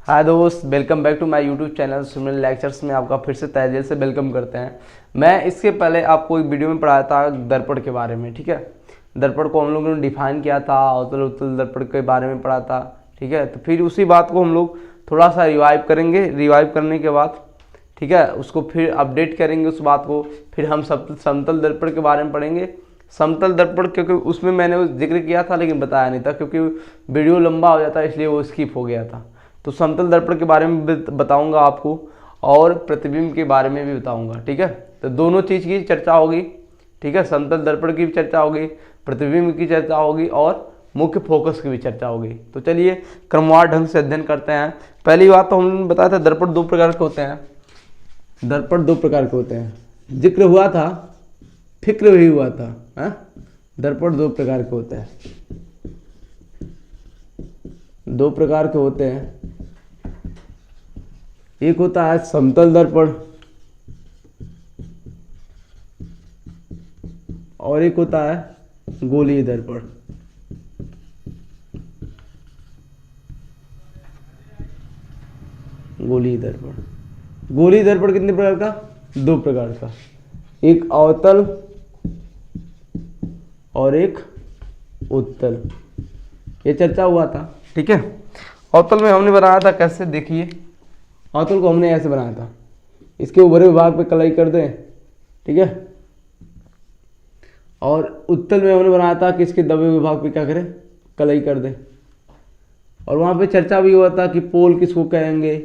हाय दोस्त, welcome back to my YouTube channel Sumil lectures में आपका फिर से तहे दिल से वेलकम करते हैं। मैं इसके पहले आपको एक वीडियो में पढ़ाया था दर्पण के बारे में। ठीक है, दर्पण को हम लोगों ने डिफाइन किया था, अवतल उत्तल दर्पण के बारे में पढ़ा था। ठीक है, तो फिर उसी बात को हम लोग थोड़ा सा रिवाइव करेंगे। रिवाइव करने के बाद ठीक है उसको फिर अपडेट करेंगे उस बात को। फिर हम समतल दर्पण के बारे में पढ़ेंगे। समतल दर्पण क्योंकि उसमें मैंने जिक्र किया था लेकिन बताया नहीं था, क्योंकि वीडियो लंबा हो जाता है इसलिए वो स्किप हो गया था। तो समतल दर्पण के बारे में बताऊंगा आपको और प्रतिबिंब के बारे में भी बताऊंगा। ठीक है, तो दोनों चीज़ की चर्चा होगी। ठीक है, समतल दर्पण की भी चर्चा होगी, प्रतिबिंब की चर्चा होगी और मुख्य फोकस की भी चर्चा होगी। तो चलिए क्रमवार ढंग से अध्ययन करते हैं। पहली बात तो हमने बताया था दर्पण दो प्रकार के होते हैं। दर्पण दो प्रकार के होते हैं, जिक्र हुआ था, फिक्र भी हुआ था। दर्पण दो प्रकार के होते हैं, दो प्रकार के होते हैं। एक होता है समतल दर्पण और एक होता है गोलीय दर्पण। गोलीय दर्पण, गोलीय दर्पण कितने प्रकार का? दो प्रकार का, एक अवतल और एक उत्तल। ये चर्चा हुआ था। ठीक है, अवतल में हमने बनाया था कैसे, देखिए अवतल को हमने ऐसे बनाया था, इसके ऊपरी विभाग पे कलाई कर दें। ठीक है, और उत्तल में हमने बनाया था कि इसके दबे विभाग पे क्या करें, कलाई कर दें। और वहाँ पे चर्चा भी हुआ था कि पोल किसको कहेंगे,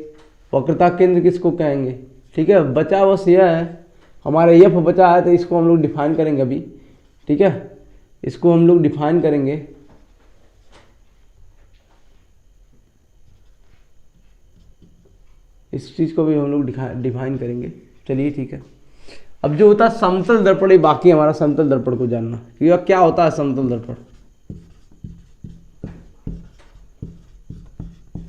वक्रता केंद्र किसको कहेंगे। ठीक है, बचा बस यह है, हमारा एफ बचा है तो इसको हम लोग डिफाइन करेंगे अभी। ठीक है, इसको हम लोग डिफाइन करेंगे। इस चीज़ को भी हम लोग डिफाइन करेंगे। चलिए ठीक है, अब जो होता है समतल दर्पण, ये बाकी हमारा समतल दर्पण को जानना कि क्या होता है समतल दर्पण।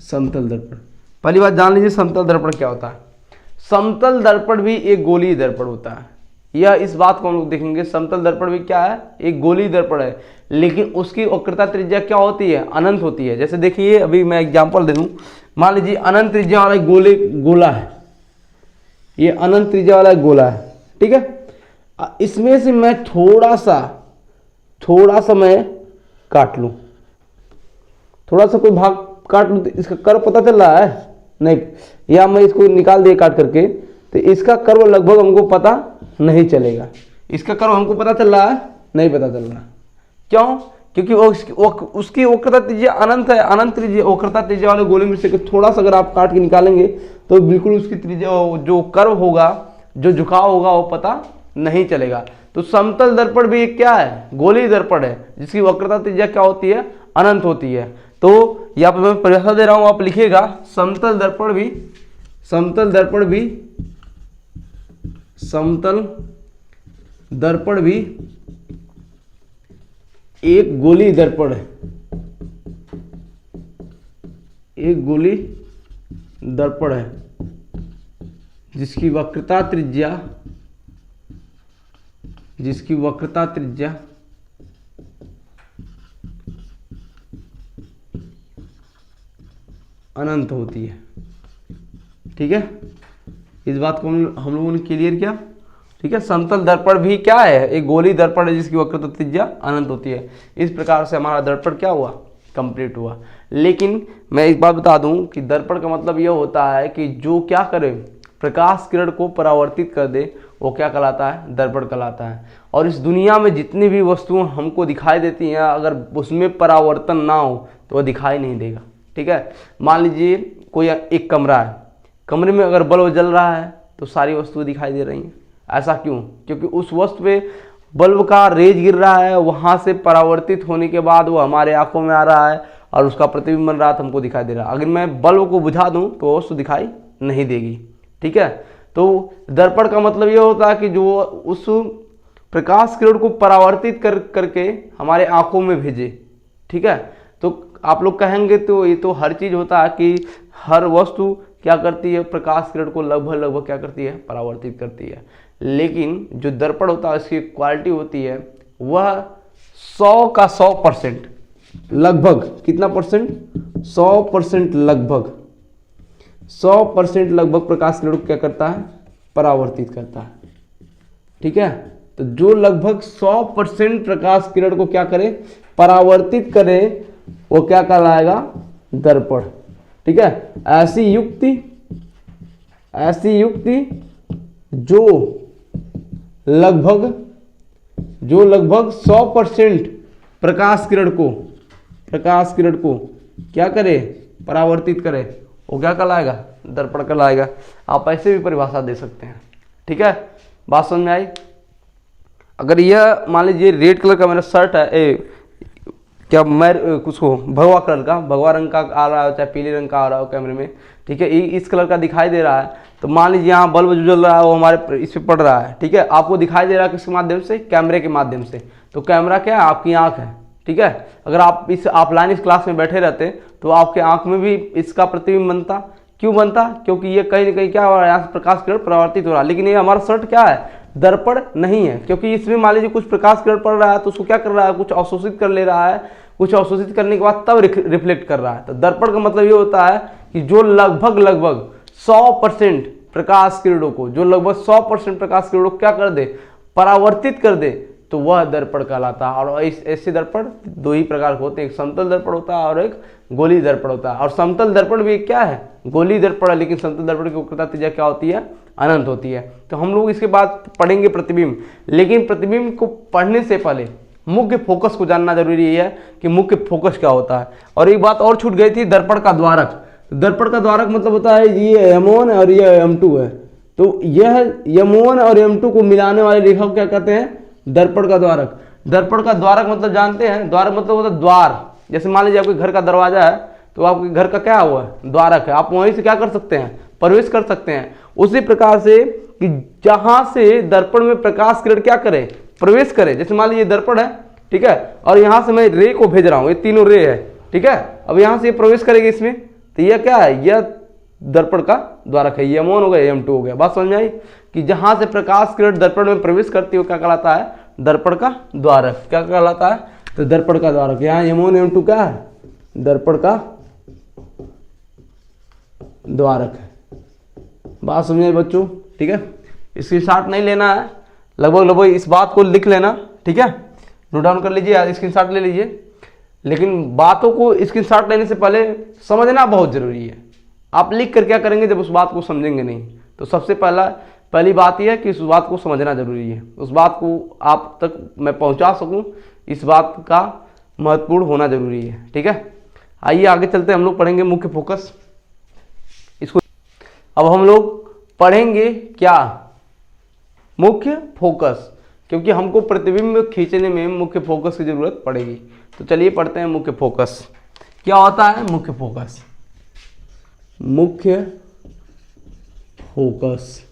समतल दर्पण, पहली बात जान लीजिए समतल दर्पण क्या होता है। समतल दर्पण भी एक गोलीय दर्पण होता है, यह इस बात को हम लोग देखेंगे। समतल दर्पण भी क्या है, एक गोलीय दर्पण है, लेकिन उसकी वक्रता त्रिज्या क्या होती है, अनंत होती है। जैसे देखिए अभी मैं एग्जांपल दे दूं, मान लीजिए अनंत त्रिज्या वाला गोला है, ये अनंत त्रिज्या वाला गोला है। ठीक है, इसमें से मैं थोड़ा सा मैं काट लूं, थोड़ा सा कोई भाग काट लूं, तो इसका कर्व पता चल रहा है नहीं, या मैं इसको निकाल दिया काट करके, तो इसका कर्व लगभग हमको पता नहीं चलेगा। इसका कर्व हमको पता चल रहा है नहीं पता चल रहा। क्यों? क्योंकि उसकी वक्रता त्रिज्या अनंत है। अनंत त्रिज्या वक्रता त्रिज्या वाले गोले में से थोड़ा सा अगर आप काट के निकालेंगे तो बिल्कुल उसकी त्रिज्या, जो कर्व होगा, जो झुकाव होगा, वो पता नहीं चलेगा। तो समतल दर्पण भी क्या है, गोलीय दर्पण है, जिसकी वक्रता त्रिज्या क्या होती है, अनंत होती है। तो यहाँ पर मैं परिभाषा दे रहा हूं, आप लिखिएगा समतल दर्पण भी एक गोलीय दर्पण है, एक गोलीय दर्पण है जिसकी वक्रता त्रिज्या अनंत होती है। ठीक है, इस बात को हम लोगों ने क्लियर किया। ठीक है, समतल दर्पण भी क्या है, एक गोलीय दर्पण है जिसकी वक्रता त्रिज्या अनंत होती है। इस प्रकार से हमारा दर्पण क्या हुआ, कंप्लीट हुआ। लेकिन मैं एक बात बता दूं कि दर्पण का मतलब यह होता है कि जो क्या करे, प्रकाश किरण को परावर्तित कर दे, वो क्या कहलाता है, दर्पण कहलाता है। और इस दुनिया में जितनी भी वस्तुएं हमको दिखाई देती हैं, अगर उसमें परावर्तन ना हो तो वह दिखाई नहीं देगा। ठीक है, मान लीजिए कोई एक कमरा है, कमरे में अगर बल्ब जल रहा है तो सारी वस्तुएं दिखाई दे रही हैं। ऐसा क्यों? क्योंकि उस वस्तु पे बल्ब का रेज गिर रहा है, वहाँ से परावर्तित होने के बाद वो हमारे आंखों में आ रहा है और उसका प्रतिबिंब बन रहा है, तो हमको दिखाई दे रहा है। अगर मैं बल्ब को बुझा दूं तो वस्तु दिखाई नहीं देगी। ठीक है, तो दर्पण का मतलब ये होता है कि जो उस प्रकाश किरण को परावर्तित करके हमारे आंखों में भेजे। ठीक है, तो आप लोग कहेंगे तो ये तो हर चीज होता है कि हर वस्तु क्या करती है, प्रकाश किरण को लगभग क्या करती है, परावर्तित करती है। लेकिन जो दर्पण होता है उसकी क्वालिटी होती है वह 100 का 100% लगभग, कितना परसेंट, 100% लगभग 100% लगभग प्रकाश किरण को क्या करता है, परावर्तित करता है। ठीक है, तो जो लगभग 100% प्रकाश किरण को क्या करे, परावर्तित करे, वो क्या कहलाएगा, दर्पण। ठीक है, ऐसी युक्ति जो लगभग 100% प्रकाश किरण को क्या करे, परावर्तित करे, वो क्या कहलाएगा, दर्पण कहलाएगा। आप ऐसे भी परिभाषा दे सकते हैं। ठीक है, बात समझ में आई। अगर यह मान लीजिए रेड कलर का मेरा शर्ट है, क्या मैं उसको भगवा रंग का आ रहा है, चाहे पीले रंग का आ रहा हो कैमरे में, ठीक है, इस कलर का दिखाई दे रहा है, तो मान लीजिए यहाँ बल्ब जो जल रहा है वो हमारे इस पे पड़ रहा है। ठीक है, आपको दिखाई दे रहा है किसके माध्यम से, कैमरे के माध्यम से। तो कैमरा क्या है, आपकी आंख है। ठीक है, अगर आप ऑफलाइन इस क्लास में बैठे रहते तो आपके आंख में भी इसका प्रतिबिंब बनता। क्यों बनता, क्योंकि ये कहीं ना कहीं क्या हो रहा है, यहाँ से प्रकाश किरण परावर्तित हो रहा है। लेकिन ये हमारा शर्ट क्या है, दर्पण नहीं है, क्योंकि इसमें मान लीजिए कुछ प्रकाश किरण पड़ रहा है तो उसको क्या कर रहा है, कुछ अवशोषित कर ले रहा है, कुछ अवशोषित करने के बाद तब रिफ्लेक्ट कर रहा है। तो दर्पण का मतलब ये होता है कि जो लगभग 100% प्रकाश किरणों को, जो लगभग 100% प्रकाश किरणों को क्या कर दे, परावर्तित कर दे, तो वह दर्पण कहलाता है। और ऐसे दर्पण दो ही प्रकार के होते हैं, एक समतल दर्पण होता है और एक गोलीय दर्पण होता है। और समतल दर्पण भी क्या है, गोलीय दर्पण है, लेकिन समतल दर्पण की वक्रता त्रिज्या क्या होती है, अनंत होती है। तो हम लोग इसके बाद पढ़ेंगे प्रतिबिंब, लेकिन प्रतिबिंब को पढ़ने से पहले मुख्य फोकस को जानना जरूरी है कि मुख्य फोकस क्या होता है। और एक बात और छूट गई थी, दर्पण का द्वारक। दर्पण का द्वारक मतलब होता है ये M1 और ये M2 है, तो यह M1 और M2 को मिलाने वाली रेखा को क्या कहते हैं, दर्पण का द्वारक। दर्पण का द्वारक मतलब जानते हैं, द्वारक मतलब होता है द्वार। जैसे मान लीजिए आपके घर का दरवाजा है, तो आपके घर का क्या हुआ है, द्वारक है, आप वहीं से क्या कर सकते हैं, प्रवेश कर सकते हैं। उसी प्रकार से कि जहां से दर्पण में प्रकाश किरण क्या करे, प्रवेश करे। जैसे मान लीजिए दर्पण है, ठीक है, और यहां से मैं रे को भेज रहा हूं, ये तीनों रे है, ठीक है, अब यहां से ये प्रवेश करेगी इसमें, तो यह क्या है, यह दर्पण का द्वारक है। M1 हो गया, M2 हो गया। बात समझ में आई कि जहां से प्रकाश किरण दर्पण में प्रवेश करती है क्या कहलाता है, दर्पण का द्वारक। क्या कहलाता है, तो दर्पण का द्वारक। यहाँ M1 M2 क्या है, दर्पण का द्वारक है। बात समझे बच्चों, ठीक है, इसकी शॉट नहीं लेना है, लगभग इस बात को लिख लेना, ठीक है, नोट डाउन कर लीजिए, स्क्रीनशॉट ले लीजिए। लेकिन बातों को स्क्रीनशॉट लेने से पहले समझना बहुत जरूरी है। आप लिख कर क्या करेंगे जब उस बात को समझेंगे नहीं। तो सबसे पहली बात यह है कि उस बात को समझना जरूरी है, उस बात को आप तक मैं पहुंचा सकूं, इस बात का महत्वपूर्ण होना जरूरी है। ठीक है, आइए आगे चलते हैं, हम लोग पढ़ेंगे मुख्य फोकस। इसको अब हम लोग पढ़ेंगे क्या, मुख्य फोकस, क्योंकि हमको प्रतिबिंब खींचने में मुख्य फोकस की जरूरत पड़ेगी। तो चलिए पढ़ते हैं मुख्य फोकस। क्या होता है मुख्य फोकस, मुख्य फोकस,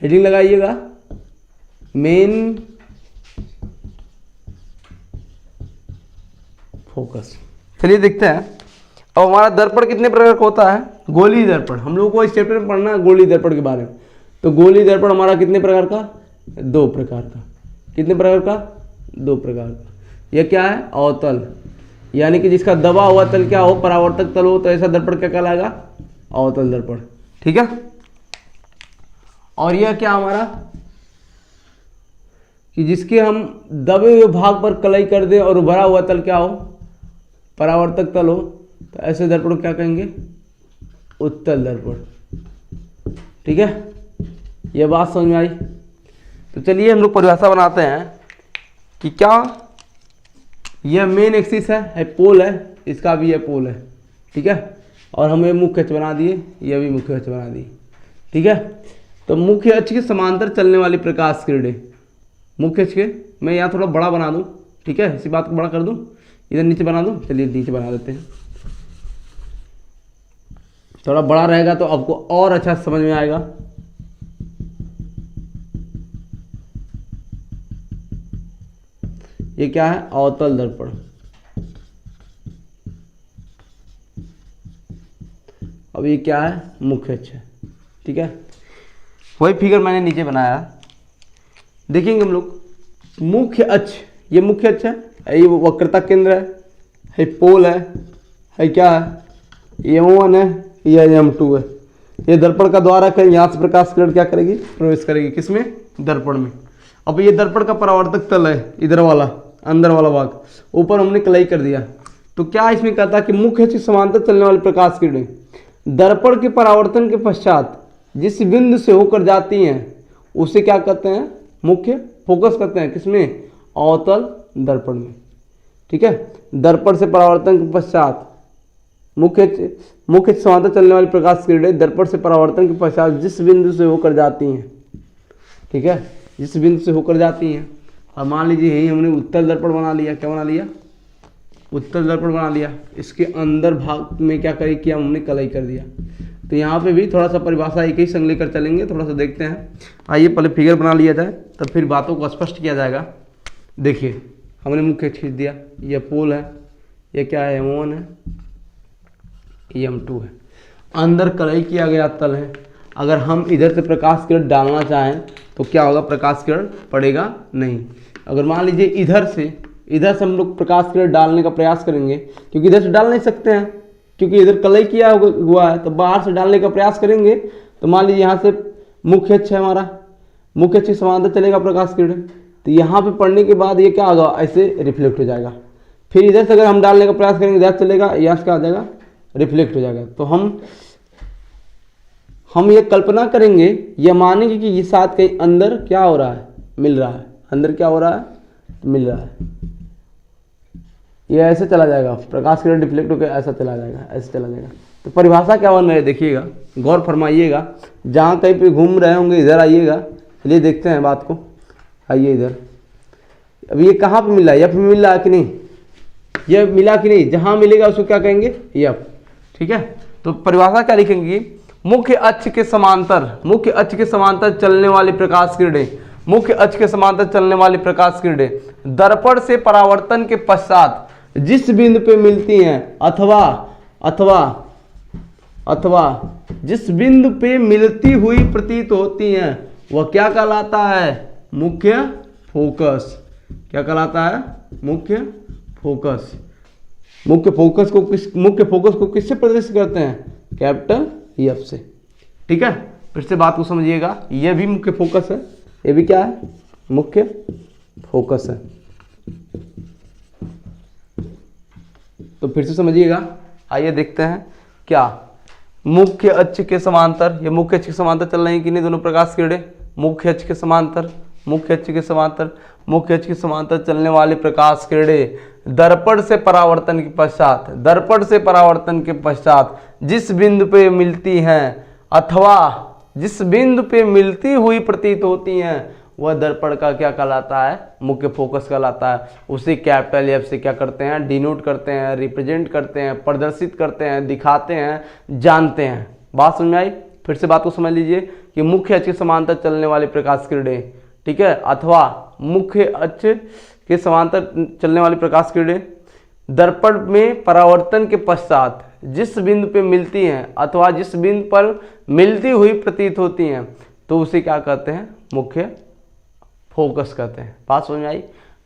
हेडिंग लगाइएगा, मेन फोकस। चलिए देखते हैं अब हमारा दर्पण कितने प्रकार का होता है, गोलीय दर्पण। हम लोगों को इस चैप्टर में पढ़ना है गोलीय दर्पण के बारे में। तो गोलीय दर्पण हमारा कितने प्रकार का, 2 प्रकार का। कितने प्रकार का, 2 प्रकार का। यह क्या है, अवतल, यानी कि जिसका दबा हुआ तल क्या हो, परावर्तक तल हो, तो ऐसा दर्पण क्या कहलाएगा, अवतल दर्पण। ठीक है, और यह क्या हमारा, कि जिसके हम दबे हुए भाग पर कलई कर दे और उभरा हुआ तल क्या हो, परावर्तक तल हो, तो ऐसे दर्पण को क्या कहेंगे, उत्तल दर्पण। ठीक है, यह बात समझ में आई। तो चलिए हम लोग परिभाषा बनाते हैं कि क्या, यह मेन एक्सिस है, पोल है, इसका भी यह पोल है। ठीक है, और हमें मुख्य अक्ष बना दिए, यह भी मुख्य अक्ष बना दी। ठीक है, तो मुख्य अक्ष के समांतर चलने वाली प्रकाश किरणें, मुख्य अक्ष के, मैं यहाँ थोड़ा बड़ा बना दूँ, ठीक है, इसी बात को बड़ा कर दूँ, इधर नीचे बना दूँ, चलिए नीचे बना देते हैं, थोड़ा बड़ा रहेगा तो आपको और अच्छा समझ में आएगा। ये क्या है, अवतल दर्पण। अब ये क्या है, मुख्य अक्ष है। ठीक है, वही फिगर मैंने नीचे बनाया, देखेंगे हम लोग। मुख्य अक्ष, ये मुख्य अक्ष है, ये वक्रता केंद्र है पोल है क्या है, M1 है, यह M2 है। ये दर्पण का द्वार है, यहाँ से प्रकाश किरण क्या करेगी, प्रवेश करेगी किसमें, दर्पण में। अब ये दर्पण का परावर्तक तल है, इधर वाला अंदर वाला भाग, ऊपर हमने कलाई कर दिया। तो क्या इसमें कहता है कि मुख्य अक्ष के समांतर चलने वाली प्रकाश किरणें दर्पण के परावर्तन के पश्चात जिस बिंदु से होकर जाती हैं उसे क्या कहते हैं, मुख्य फोकस कहते हैं, किसमें, अवतल दर्पण में। ठीक है, दर्पण से परावर्तन के पश्चात मुख्य समांतर चलने वाली प्रकाश किरणें दर्पण से परावर्तन के पश्चात जिस बिंदु से होकर जाती हैं, ठीक है, जिस बिंदु से होकर जाती हैं। अब मान लीजिए यही हमने उत्तल दर्पण बना लिया, क्या बना लिया, उत्तल दर्पण बना लिया। इसके अंदर भाग में क्या करी किया, हमने कलाई कर दिया। तो यहाँ पे भी थोड़ा सा परिभाषा एक ही संग लेकर चलेंगे, थोड़ा सा देखते हैं। आइए पहले फिगर बना लिया जाए, तब फिर बातों को स्पष्ट किया जाएगा। देखिए हमने मुख्य खींच दिया, यह पोल है, यह क्या है, M1 है, ये M2 है। अंदर कलाई किया गया तल है। अगर हम इधर से प्रकाश किरण डालना चाहें तो क्या होगा, प्रकाश किरण पड़ेगा नहीं। अगर मान लीजिए इधर से हम लोग प्रकाश किरण डालने का प्रयास करेंगे, क्योंकि इधर से डाल नहीं सकते हैं, क्योंकि इधर कलाई किया हुआ है, तो बाहर से डालने का प्रयास करेंगे तो मान लीजिए यहाँ से मुख्य अक्ष है हमारा, मुख्य अक्ष समांतर चलेगा प्रकाश किरण, तो यहाँ पे पड़ने के बाद ये क्या होगा, ऐसे रिफ्लेक्ट हो जाएगा। फिर इधर से अगर हम डालने का प्रयास करेंगे, इधर चलेगा, यहाँ से क्या आ जाएगा, रिफ्लेक्ट हो जाएगा। तो हम ये कल्पना करेंगे, ये मानेंगे कि ये साथ कहीं अंदर क्या हो रहा है, मिल रहा है, अंदर क्या हो रहा है, मिल रहा है। ये ऐसे चला जाएगा, प्रकाश किरण डिफ्लेक्ट होकर ऐसा चला जाएगा, ऐसे चला जाएगा। तो परिभाषा क्या बन रही है, देखिएगा, गौर फरमाइएगा। जहाँ कहीं पे घूम रहे होंगे इधर आइएगा, चलिए देखते हैं बात को। आइए इधर, अब ये कहाँ पे मिला है, यह मिल रहा है कि नहीं, यह मिला कि नहीं, जहाँ मिलेगा उसको क्या कहेंगे, यह। ठीक है, तो परिभाषा क्या लिखेंगे, मुख्य अक्ष के समांतर चलने वाली प्रकाश किरणें, मुख्य अक्ष के समांतर चलने वाली प्रकाश किरणें दर्पण से परावर्तन के पश्चात जिस बिंदु पे मिलती हैं अथवा जिस बिंदु पे मिलती हुई प्रतीत होती हैं वह क्या कहलाता है, मुख्य फोकस। क्या कहलाता है, मुख्य फोकस। मुख्य फोकस को किससे प्रदर्शित करते हैं, कैपिटल F से। ठीक है, फिर से बात को समझिएगा, यह भी मुख्य फोकस है, ये भी क्या है, मुख्य फोकस है। तो फिर से समझिएगा, आइए देखते हैं क्या, मुख्य अक्ष के समांतर, ये मुख्य अक्ष के समांतर चल रही है कि नहीं दोनों प्रकाश किरणें, मुख्य अक्ष के समांतर चलने वाली प्रकाश किरणें दर्पण से परावर्तन के पश्चात जिस बिंदु पे मिलती हैं अथवा जिस बिंदु पे मिलती हुई प्रतीत होती हैं वह दर्पण का क्या कहलाता है, मुख्य फोकस कहलाता है। उसे कैपिटल F से क्या करते हैं, डिनोट करते हैं, रिप्रेजेंट करते हैं, प्रदर्शित करते हैं, दिखाते हैं, जानते हैं। बात समझ में आई? फिर से बात को समझ लीजिए कि मुख्य अक्ष के समांतर चलने वाली प्रकाश किरणें, ठीक है, अथवा मुख्य अक्ष के समांतर चलने वाली प्रकाश किरणें दर्पण में परावर्तन के पश्चात जिस बिंदु पे मिलती हैं अथवा जिस बिंदु पर मिलती हुई प्रतीत होती हैं तो उसे क्या कहते हैं, मुख्य फोकस कहते हैं। बात समझ में आई?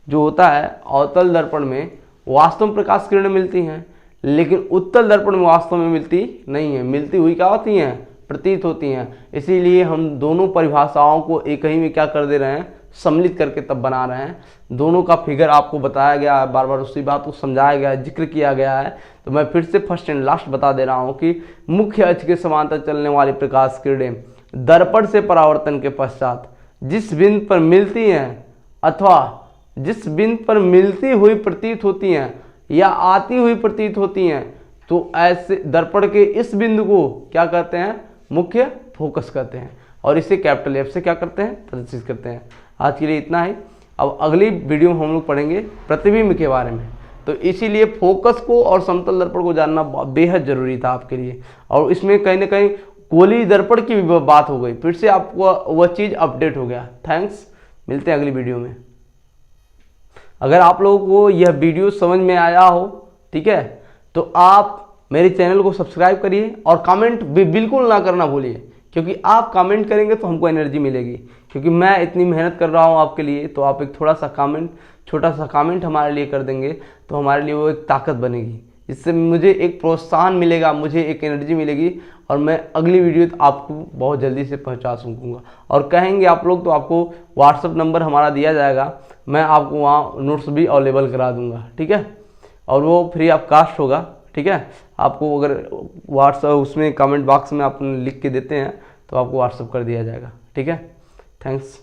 जो होता है अवतल दर्पण में वास्तव में प्रकाश किरणें मिलती हैं, लेकिन उत्तल दर्पण में वास्तव में मिलती नहीं है, मिलती हुई क्या होती हैं, प्रतीत होती हैं। इसीलिए हम दोनों परिभाषाओं को एक ही में क्या कर दे रहे हैं, सम्मिलित करके तब बना रहे हैं। दोनों का फिगर आपको बताया गया है, बार बार उसी बात को समझाया गया है, जिक्र किया गया है। तो मैं फिर से फर्स्ट एंड लास्ट बता दे रहा हूँ कि मुख्य अक्ष के समांतर चलने वाली प्रकाश किरणें दर्पण से परावर्तन के पश्चात जिस बिंदु पर मिलती हैं अथवा जिस बिंदु पर मिलती हुई प्रतीत होती हैं या आती हुई प्रतीत होती हैं तो ऐसे दर्पण के इस बिंदु को क्या कहते हैं, मुख्य फोकस कहते हैं। और इसे कैपिटल F से क्या करते हैं, प्रदर्शित करते हैं। आज के लिए इतना ही। अब अगली वीडियो में हम लोग पढ़ेंगे प्रतिबिंब के बारे में। तो इसीलिए फोकस को और समतल दर्पण को जानना बेहद जरूरी था आपके लिए। और इसमें कहीं ना कहीं गोली दर्पण की भी बात हो गई, फिर से आपको वह चीज़ अपडेट हो गया। थैंक्स, मिलते हैं अगली वीडियो में। अगर आप लोगों को यह वीडियो समझ में आया हो, ठीक है, तो आप मेरे चैनल को सब्सक्राइब करिए और कमेंट भी बिल्कुल ना करना भूलिए, क्योंकि आप कमेंट करेंगे तो हमको एनर्जी मिलेगी। क्योंकि मैं इतनी मेहनत कर रहा हूँ आपके लिए, तो आप एक थोड़ा सा कमेंट, छोटा सा कमेंट हमारे लिए कर देंगे तो हमारे लिए वो एक ताकत बनेगी। इससे मुझे एक प्रोत्साहन मिलेगा, मुझे एक एनर्जी मिलेगी और मैं अगली वीडियो आपको बहुत जल्दी से पहुंचा सकूँगा। और कहेंगे आप लोग तो आपको व्हाट्सअप नंबर हमारा दिया जाएगा, मैं आपको वहाँ नोट्स भी अवेलेबल करा दूँगा, ठीक है। और वो फ्री ऑफ कास्ट होगा, ठीक है। आपको अगर व्हाट्सअप उसमें कमेंट बॉक्स में आप लिख के देते हैं तो आपको व्हाट्सअप कर दिया जाएगा, ठीक है। थैंक्स।